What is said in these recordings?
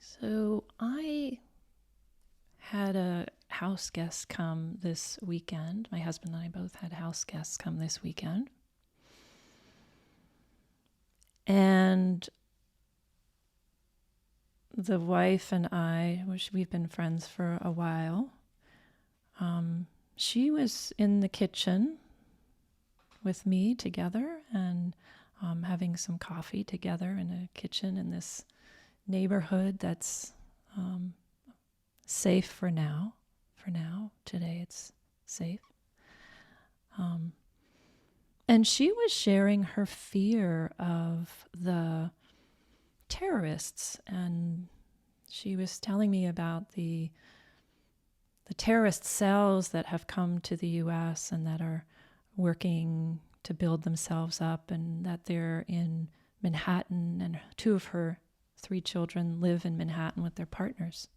So I had a house guest come this weekend. My husband and I both had house guests come this weekend. And the wife and I, which we've been friends for a while, she was in the kitchen with me together and having some coffee together in a kitchen in this neighborhood that's safe for now. For now, today it's safe. And she was sharing her fear of the terrorists, and she was telling me about the terrorist cells that have come to the U.S. and that are working to build themselves up, and that they're in Manhattan, and 2 of her 3 children live in Manhattan with their partners.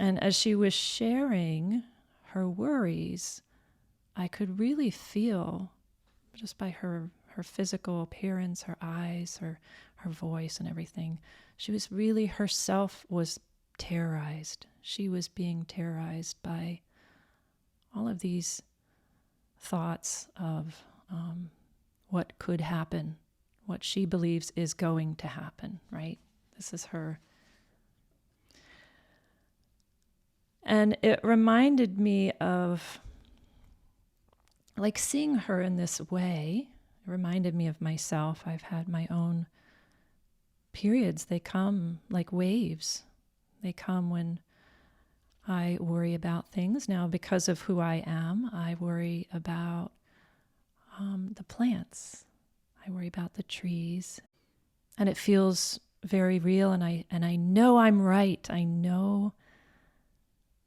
And as she was sharing her worries, I could really feel, just by her physical appearance, her eyes, her voice and everything, she was really, herself was terrorized. She was being terrorized by all of these thoughts of what could happen, what she believes is going to happen, right? This is her. And it reminded me of, like, seeing her in this way. It reminded me of myself. I've had my own periods. They come like waves. They come when I worry about things. Now, because of who I am, I worry about the plants. I worry about the trees. And it feels very real, and I know I'm right. I know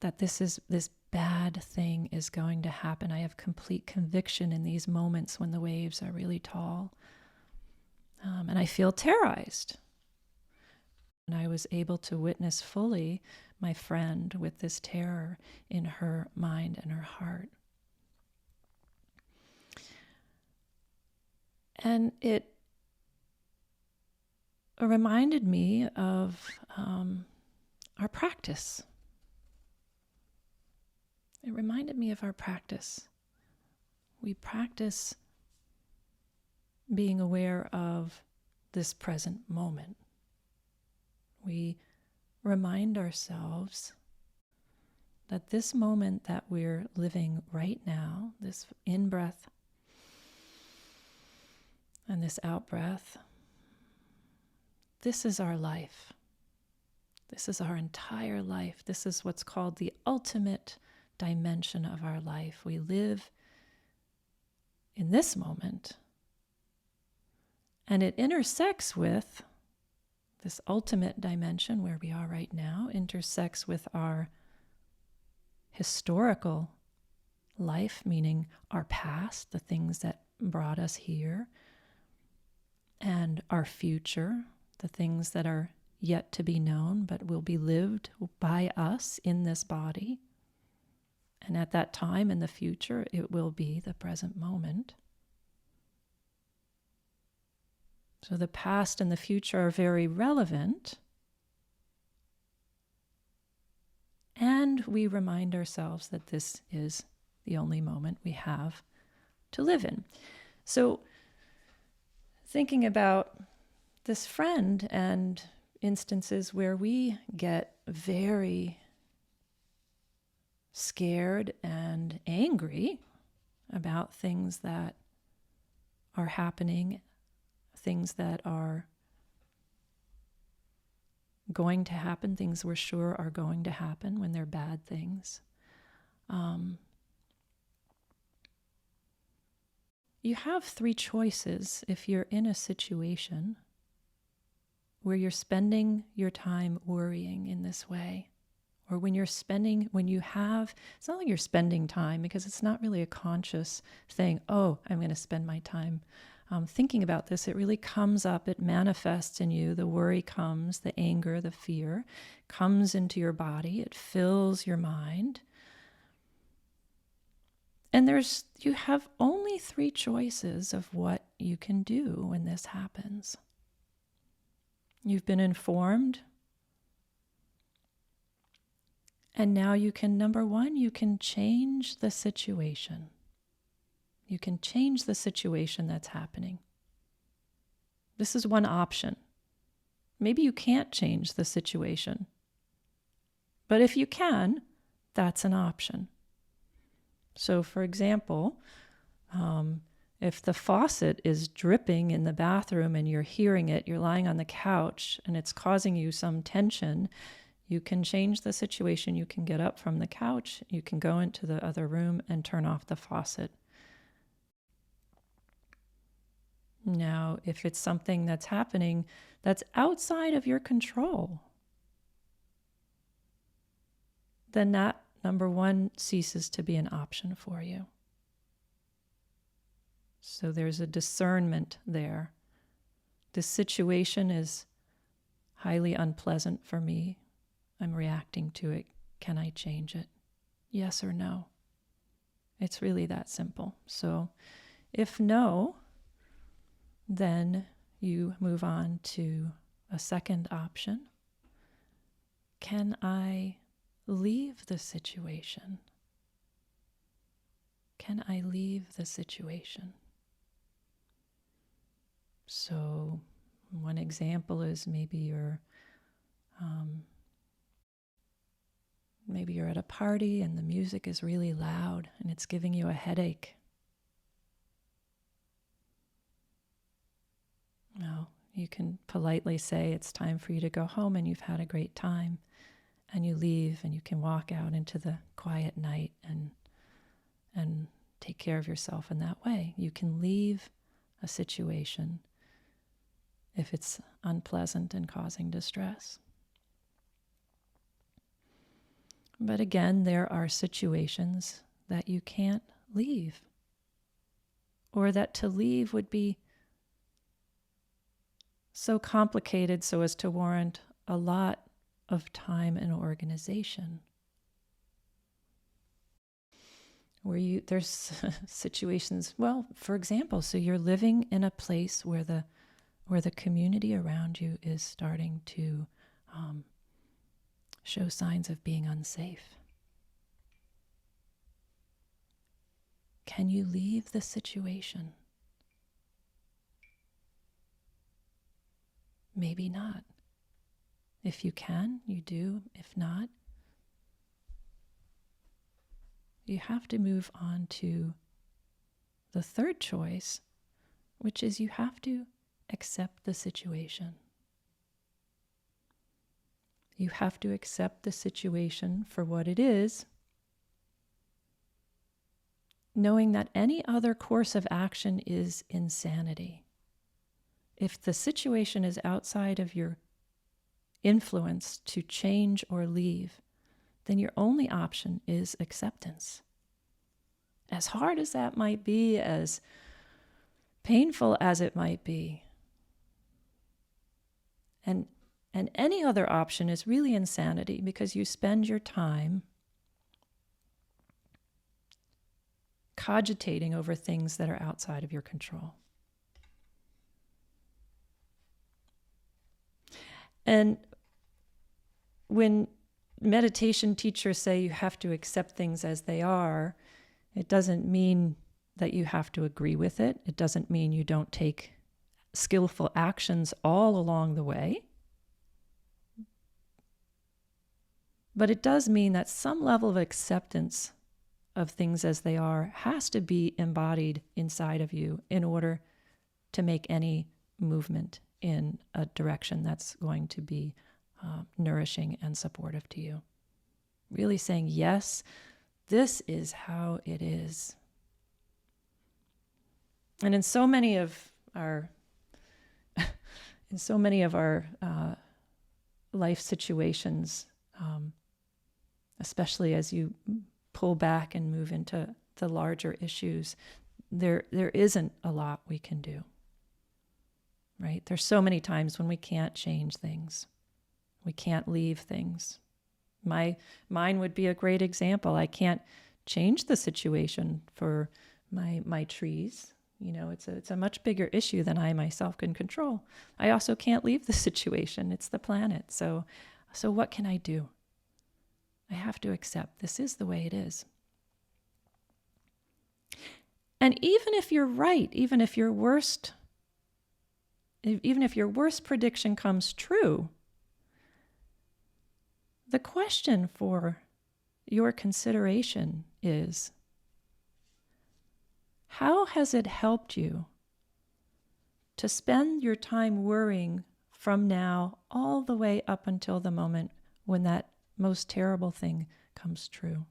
that this bad thing is going to happen. I have complete conviction in these moments when the waves are really tall. And I feel terrorized. And I was able to witness fully my friend with this terror in her mind and her heart. And it reminded me of our practice. It reminded me of our practice. We practice being aware of this present moment. We remind ourselves that this moment that we're living right now, this in-breath and this out-breath, this is our life. This is our entire life. This is what's called the ultimate dimension of our life. We live in this moment, and it intersects with this ultimate dimension where we are right now, intersects with our historical life, meaning our past, the things that brought us here, and our future, the things that are yet to be known but will be lived by us in this body. And at that time in the future, it will be the present moment. So the past and the future are very relevant. And we remind ourselves that this is the only moment we have to live in. So thinking about this friend and instances where we get very scared and angry about things that are happening, things that are going to happen, things we're sure are going to happen when they're bad things. You have 3 choices if you're in a situation where you're spending your time worrying in this way. Or when it's not like you're spending time, because it's not really a conscious thing. Oh, I'm going to spend my time thinking about this. It really comes up, it manifests in you. The worry comes, the anger, the fear comes into your body. It fills your mind. And you have only 3 choices of what you can do when this happens. You've been informed. And now you can, number one, you can change the situation. You can change the situation that's happening. This is one option. Maybe you can't change the situation. But if you can, that's an option. So for example, if the faucet is dripping in the bathroom and you're hearing it, you're lying on the couch and it's causing you some tension, you can change the situation. You can get up from the couch, you can go into the other room and turn off the faucet. Now, if it's something that's happening that's outside of your control, then that, number one, ceases to be an option for you. So there's a discernment there. This situation is highly unpleasant for me. I'm reacting to it. Can I change it? Yes or no? It's really that simple. So if no, then you move on to a second option. Can I leave the situation? Can I leave the situation? So one example is maybe you're at a party and the music is really loud and it's giving you a headache. Well, you can politely say it's time for you to go home and you've had a great time, and you leave and you can walk out into the quiet night and take care of yourself in that way. You can leave a situation if it's unpleasant and causing distress. But again, there are situations that you can't leave, or that to leave would be so complicated so as to warrant a lot of time and organization. Where there's situations, well, for example, so you're living in a place where the community around you is starting to show signs of being unsafe. Can you leave the situation? Maybe not. If you can, you do. If not, you have to move on to the third choice, which is you have to accept the situation. You have to accept the situation for what it is, knowing that any other course of action is insanity. If the situation is outside of your influence to change or leave, then your only option is acceptance. As hard as that might be, as painful as it might be. And any other option is really insanity, because you spend your time cogitating over things that are outside of your control. And when meditation teachers say you have to accept things as they are, it doesn't mean that you have to agree with it. It doesn't mean you don't take skillful actions all along the way. But it does mean that some level of acceptance of things as they are has to be embodied inside of you in order to make any movement in a direction that's going to be nourishing and supportive to you. Really saying, yes, this is how it is. And in so many of our life situations, especially as you pull back and move into the larger issues, there isn't a lot we can do. Right? There's so many times when we can't change things. We can't leave things. Mine would be a great example. I can't change the situation for my trees. It's a much bigger issue than I myself can control. I also can't leave the situation. It's the planet. So what can I do? I have to accept this is the way it is. And even if you're right, even if your worst prediction comes true, the question for your consideration is, how has it helped you to spend your time worrying from now all the way up until the moment when that most terrible thing comes true?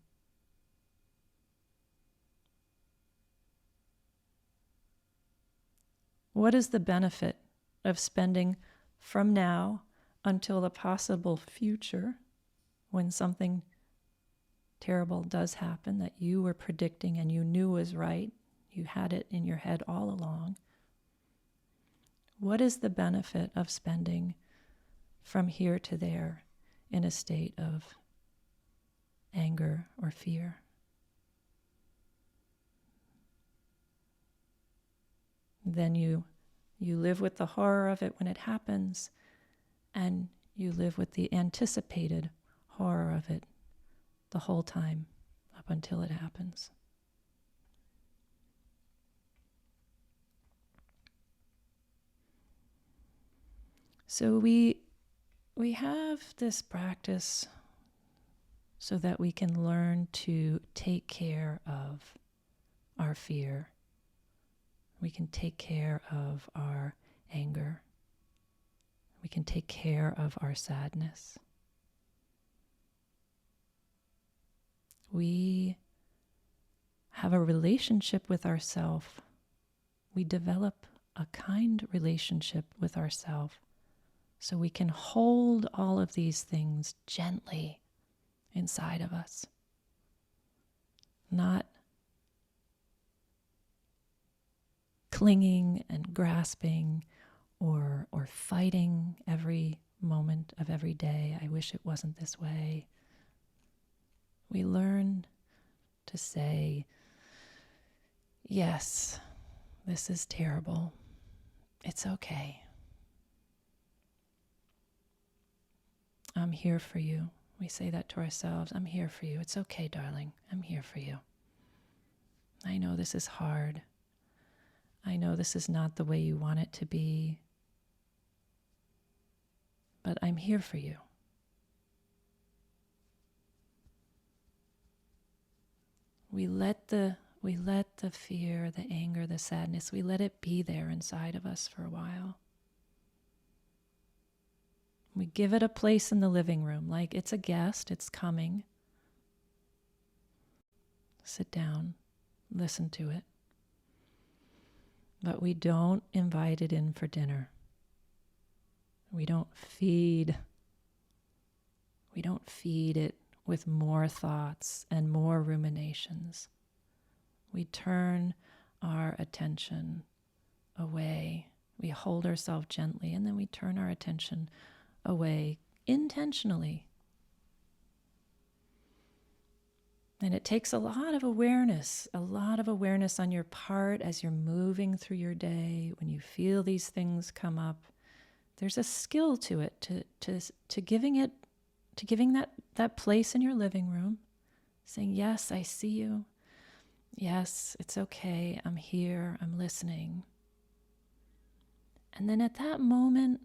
What is the benefit of spending from now until the possible future when something terrible does happen that you were predicting and you knew was right? You had it in your head all along. What is the benefit of spending from here to there in a state of anger or fear? Then you live with the horror of it when it happens, and you live with the anticipated horror of it the whole time up until it happens. So we have this practice so that we can learn to take care of our fear. We can take care of our anger. We can take care of our sadness. We have a relationship with ourselves. We develop a kind relationship with ourselves so we can hold all of these things gently inside of us, not clinging and grasping or fighting every moment of every day. I wish it wasn't this way. We learn to say, yes, this is terrible. It's okay. I'm here for you. We say that to ourselves. I'm here for you. It's okay, darling. I'm here for you. I know this is hard. I know this is not the way you want it to be, but I'm here for you. We let the fear, the anger, the sadness, we let it be there inside of us for a while. We give it a place in the living room, like it's a guest, it's coming. Sit down, listen to it. But we don't invite it in for dinner. We don't feed it with more thoughts and more ruminations. We turn our attention away. We hold ourselves gently, and then we turn our attention away intentionally. And it takes a lot of awareness on your part as you're moving through your day. When you feel these things come up, there's a skill to it, to giving that place in your living room, saying, yes, I see you. Yes, it's okay. I'm here. I'm listening. And then at that moment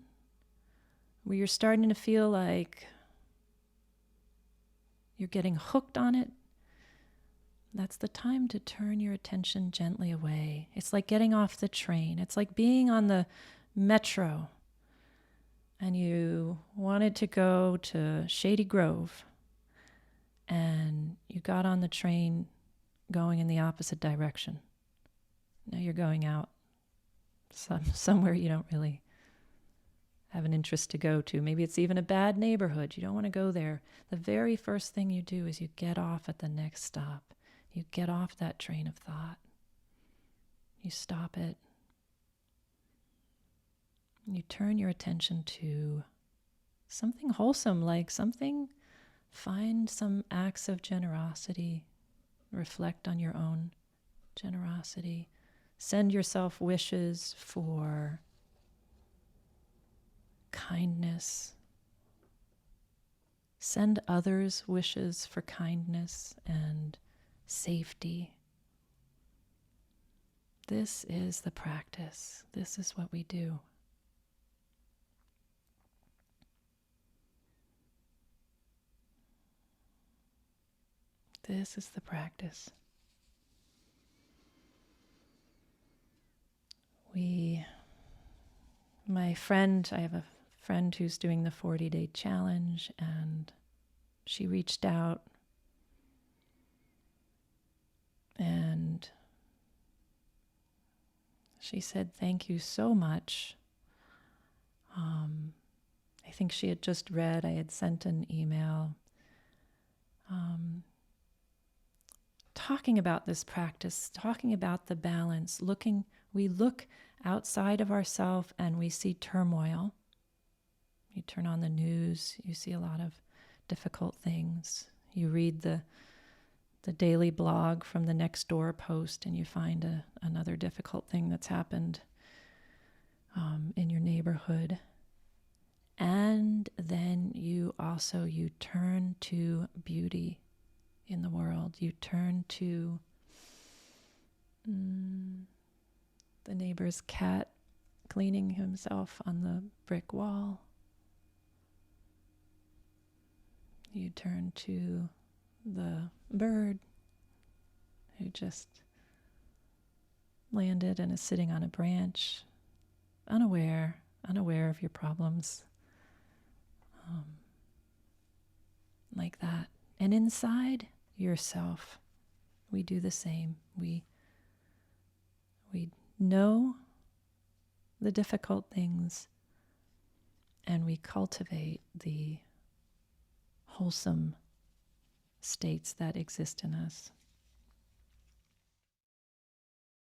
where you're starting to feel like you're getting hooked on it, that's the time to turn your attention gently away. It's like getting off the train. It's like being on the metro and you wanted to go to Shady Grove and you got on the train going in the opposite direction. Now you're going out somewhere you don't really have an interest to go to. Maybe it's even a bad neighborhood. You don't want to go there. The very first thing you do is you get off at the next stop. You get off that train of thought. You stop it. You turn your attention to something wholesome, find some acts of generosity. Reflect on your own generosity. Send yourself wishes for kindness. Send others wishes for kindness and safety. This is the practice. This is what we do. This is the practice. I have a friend who's doing the 40-day challenge, and she reached out and she said, "Thank you so much." I think she had just read, I had sent an email talking about this practice, talking about the balance. We look outside of ourselves and we see turmoil. You turn on the news, you see a lot of difficult things. You read the daily blog from the next door post and you find another difficult thing that's happened in your neighborhood. And then you turn to beauty in the world. You turn to the neighbor's cat cleaning himself on the brick wall. You turn to the bird who just landed and is sitting on a branch, unaware of your problems, like that. And inside yourself, we do the same. We know the difficult things and we cultivate the wholesome states that exist in us.